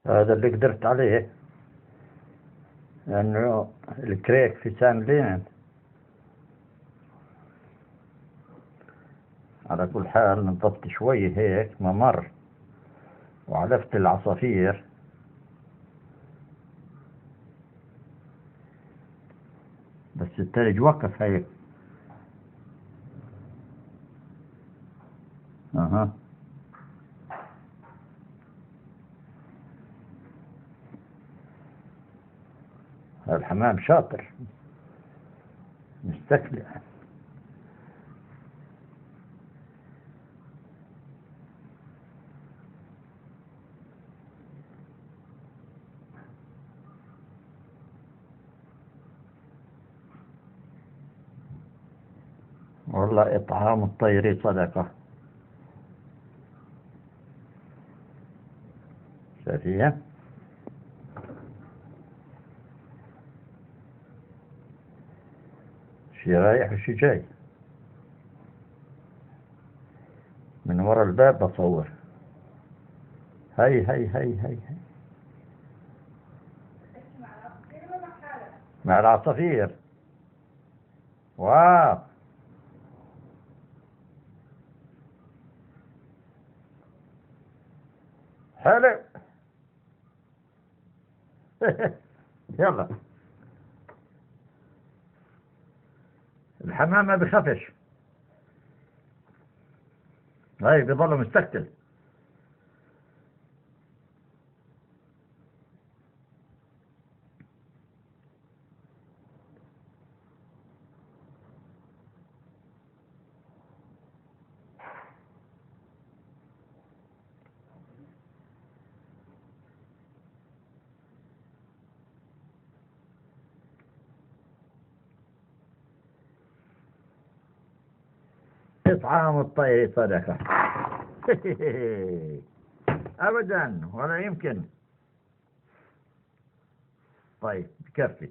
هذا اللي قدرت عليه، لأنه الكريك في سان لين. على كل حال نضفت شوي هيك ممر، وعلفت العصافير. بس التلج وقف هيك. اها. الحمام شاطر مستكلع. والله إطعام الطير صدقة. شايفيها؟ شي رايح وشي جاي من ورا الباب بصور. هي مع العصافير. واو. حلو. يلا. الحمام ما بخافش. هاي بيضل مستقتل. إطعام الطير صدقة. أبدا ولا يمكن. طيب بكفي.